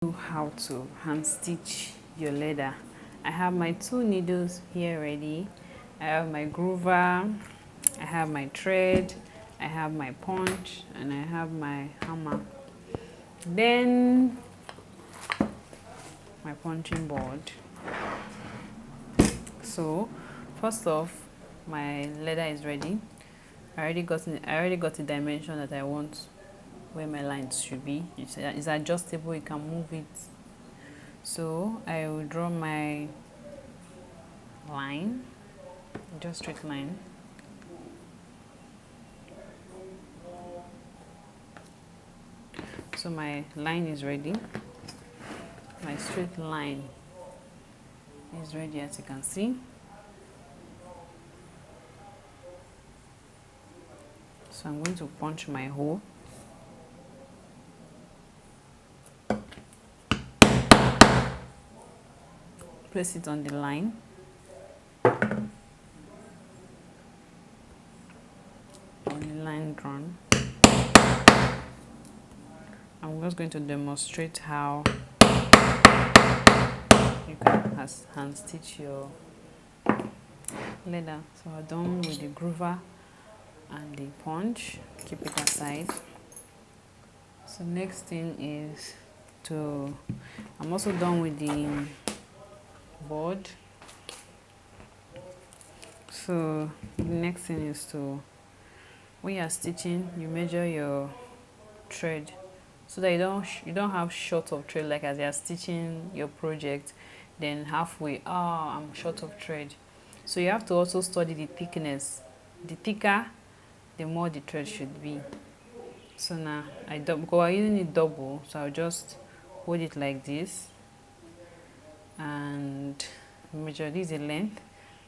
How to hand stitch your leather. I have my 2 needles here ready. I have my groover, I have my thread, I have my punch, and I have my hammer. Then my punching board. So first off, my leather is ready. I already got the dimension that I want where my lines should be. It's adjustable, you can move it. So I will draw my line, just straight line. So my line is ready. My straight line is ready, as you can see. So I'm going to punch my hole. Place it on the line. On the line drawn. I'm just going to demonstrate how you can hand stitch your leather. So I'm done with the groover and the punch. Keep it aside. So next thing is I'm also done with the board. So the next thing is when you are stitching, you measure your thread so that you don't have short of thread, like as you are stitching your project, then halfway, I'm short of thread. So you have to also study the thickness. The thicker, the more the thread should be. So now because I'm using it double, so I'll just hold it like this and measure this the length.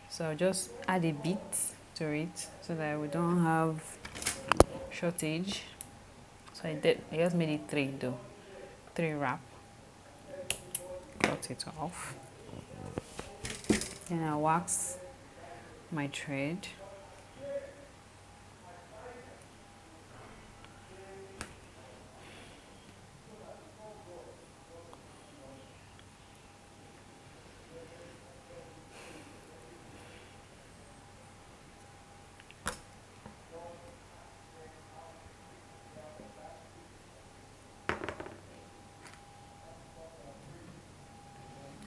So I'll just add a bit to it so that we don't have shortage. So I just made it 3 though, 3 wrap. Cut it off. Then I wax my thread.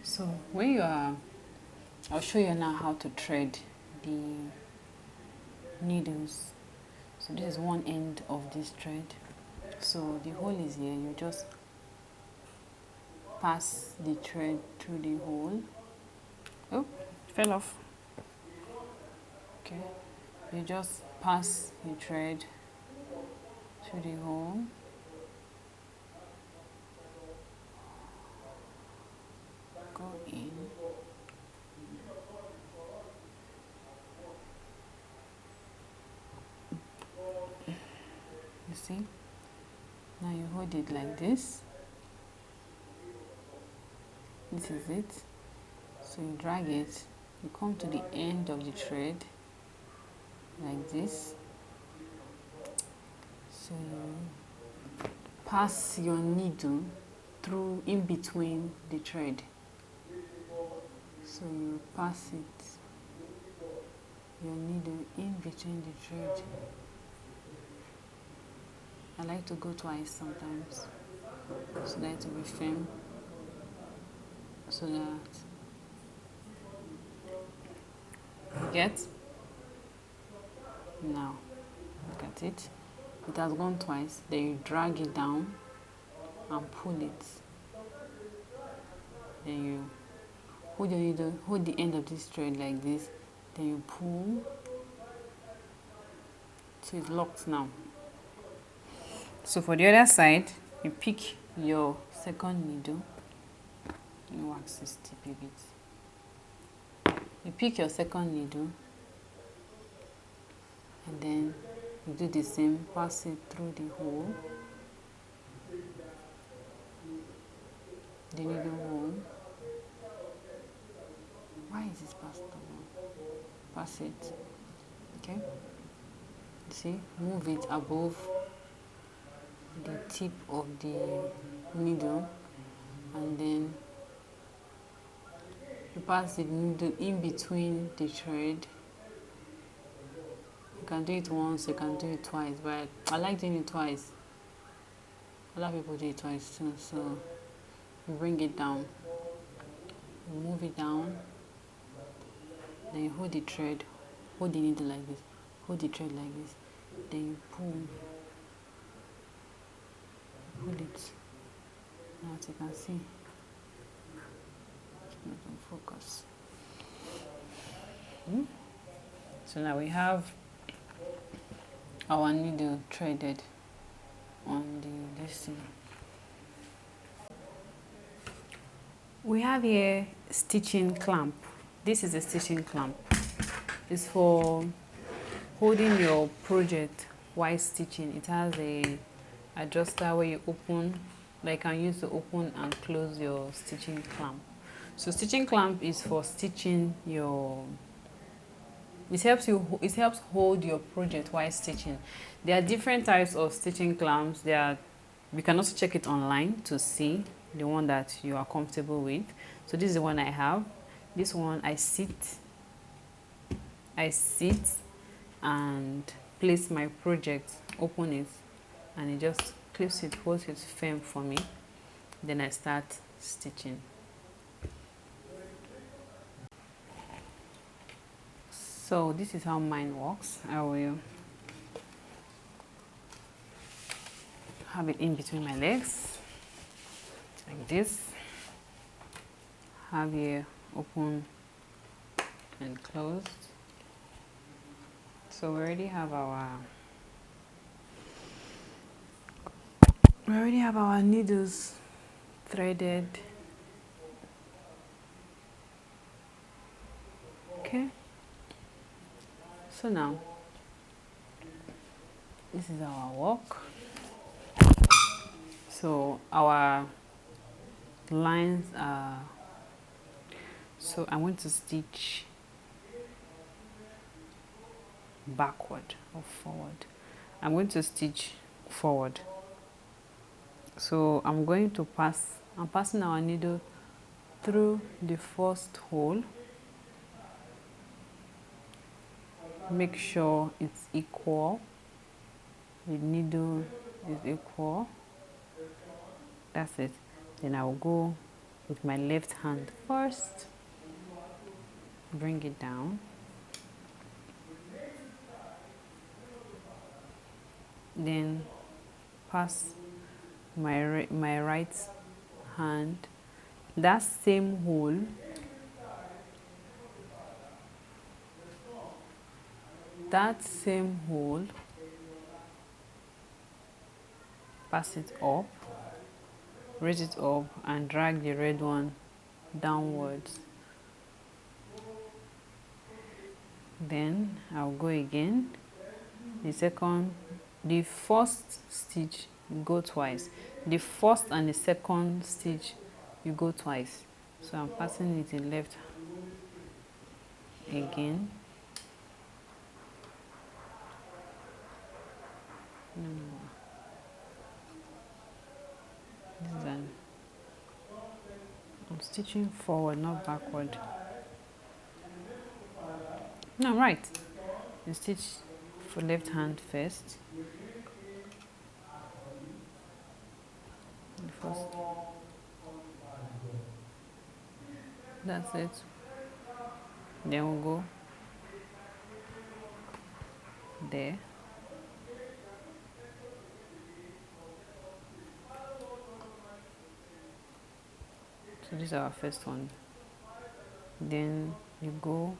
So I'll show you now how to thread the needles. So this is one end of this thread. So the hole is here. You just pass the thread through the hole. Oh, fell off. Okay. You just pass the thread through the hole. Go in. You see? Now you hold it like this. This is it. So you drag it. You come to the end of the thread like this. So you pass your needle through in between the thread. So you pass it, your needle in between the thread. I like to go twice sometimes so that it will be firm, so that you get. Now look at it. It has gone twice. Then you drag it down and pull it. Then you hold your needle, hold the end of this thread like this. Then you pull. So it's locked now. So for the other side, you pick your second needle. Let me wax this tip a bit. You pick your second needle and then you do the same, pass it through the hole, the needle hole. Why is this past the hole? Pass it. Okay? See, move it above the tip of the needle pass the needle in between the thread. You can do it once, you can do it twice, but I like doing it twice. A lot of people do it twice too. So you bring it down, you move it down, then you hold the thread, hold the needle like this, hold the thread like this, then you pull it. Now as you can see, it's not in focus. So now we have our needle threaded on this thing. We have here stitching clamp. This is a stitching clamp. It's for holding your project while stitching. It has a adjuster where you open, like you can use to open and close your stitching clamp. So stitching clamp is for stitching your, it helps hold your project while stitching. There are different types of stitching clamps. You can also check it online to see the one that you are comfortable with. So this is the one I have. This one I sit and place my project, open it, and it just clips it, holds it firm for me. Then I start stitching. So this is how mine works. I will have it in between my legs like this. Have it open and closed. So we already have our needles threaded. Okay. So now this is our work. So our lines are, so I want to stitch backward or forward. I'm going to stitch forward. So I'm passing our needle through the first hole. Make sure it's equal. The needle is equal. That's it. Then I'll go with my left hand first. Bring it down. Then pass my right hand that same hole, pass it up, raise it up, and drag the red one downwards. Then I'll go again. The first stitch you go twice. The first and the second stitch you go twice. So I'm passing it in left again. Then I'm stitching forward, not backward. No, right. You stitch for left hand first. The first. That's it. Then we'll go there. So this is our first one. Then you go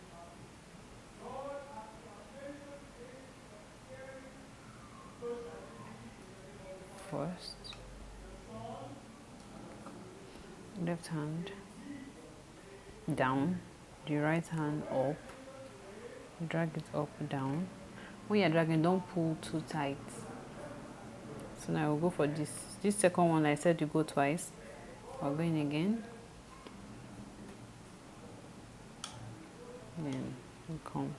first, left hand down, the right hand up, drag it up, down. When you're dragging, don't pull too tight. So now we'll go for this second one. I said you go twice. We're going again. Then we come.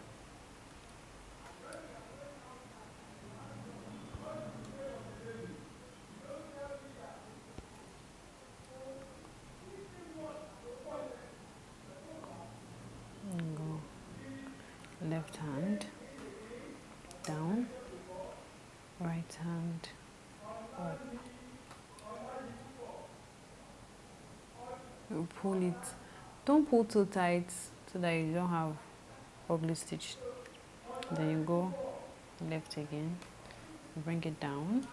left hand down, right hand up. You pull it. Don't pull too tight so that you don't have ugly stitch. Then you go left again, bring it down.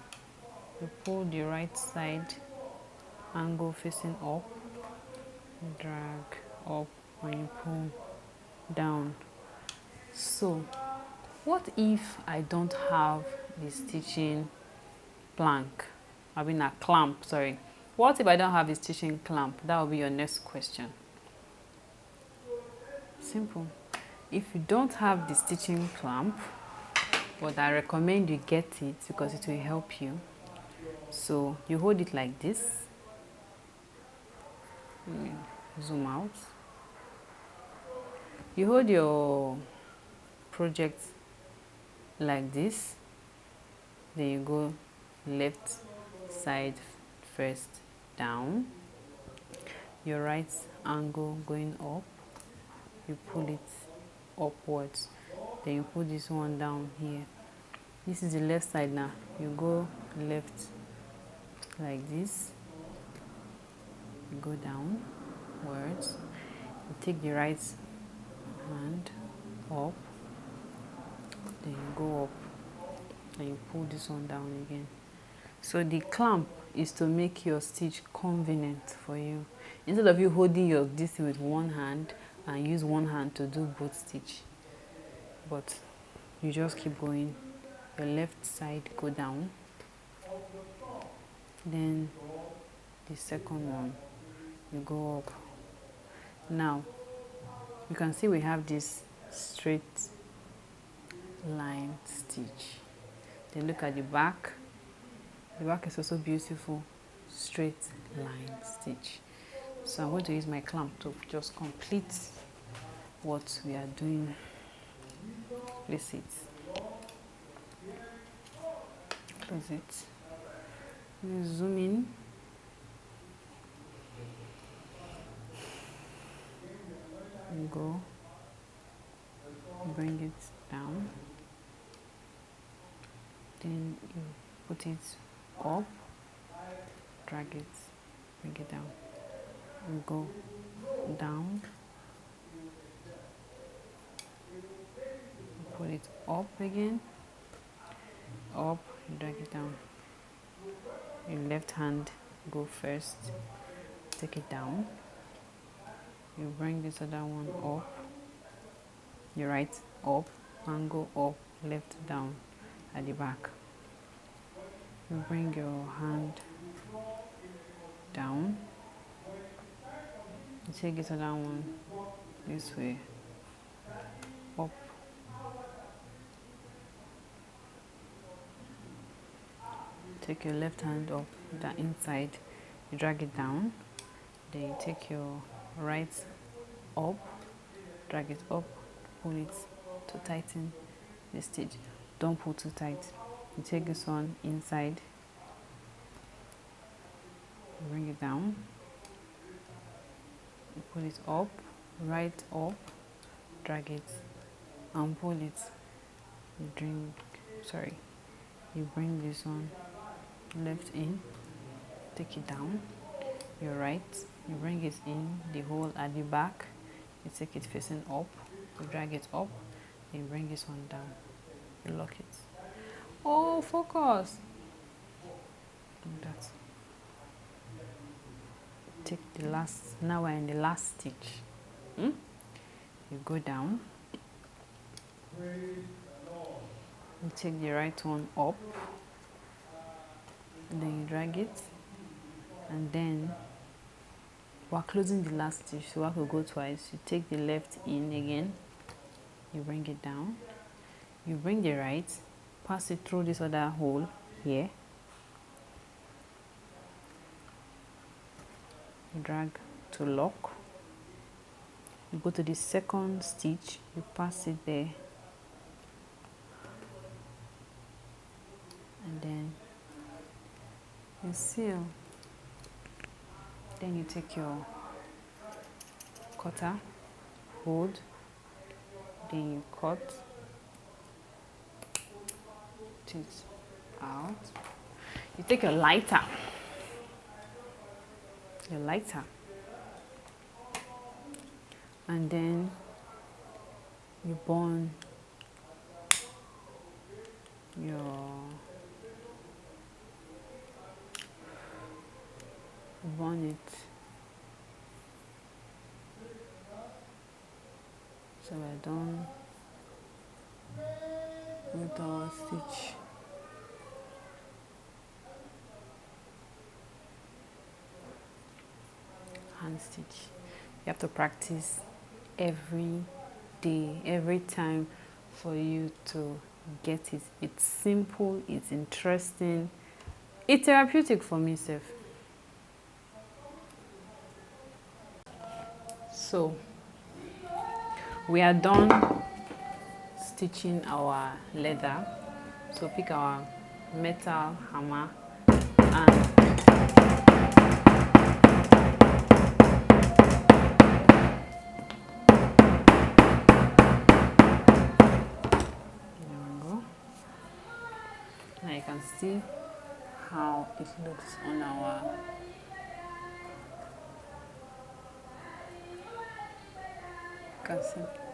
You pull the right side angle facing up, drag up, and you pull down. So what if I don't have the stitching plank? I mean a clamp, sorry. What if I don't have the stitching clamp? That will be your next question. Simple. If you don't have the stitching clamp, but I recommend you get it because it will help you. So you hold it like this. Zoom out. You hold your project like this. Then you go left side first down. Your right angle going up. You pull it upwards. Then you put this one down here. This is the left side now. You go left like this. You go downwards. You take the right hand up. Then you go up. And you pull this one down again. So the clamp is to make your stitch convenient for you. Instead of you holding your this with one hand and use one hand to do both stitch. But you just keep going. Your left side go down. Then the second one, you go up. Now, you can see we have this straight line stitch. Then look at the back. The back is also beautiful, straight line stitch. So I'm going to use my clamp to just complete what we are doing. Place it. Close it. Zoom in. And go. Bring it down. Then you put it up, drag it, bring it down, and go down, put it up again, up, drag it down. Your left hand go first, take it down, you bring this other one up, your right up, and go up, left down at the back. You bring your hand down. You take this other one this way, up. Take your left hand up the inside, you drag it down. Then you take your right up, drag it up, pull it to tighten the stitch. Don't pull too tight. You take this one inside, bring it down, you pull it up, right up, drag it and pull it. You bring this one left in, take it down, your right, you bring it in the hole at the back, you take it facing up, you drag it up, you bring this one down, you lock it. Oh, focus! Like that. Take the last, now we're in the last stitch. You go down, you take the right one up, and then you drag it, and then we're closing the last stitch, so I have to go twice. You take the left in again, you bring it down, you bring the right, pass it through this other hole here, drag to lock, you go to the second stitch, you pass it there, and then you seal. Then you take your cutter, hold, then you cut it out. You take your lighter, and then you burn it. So we're done with our stitch. Hand stitch. You have to practice every day, every time for you to get it. It's simple, it's interesting, it's therapeutic for me, Seth. So we are done stitching our leather. So pick our metal hammer and now you can see how it looks on our you can see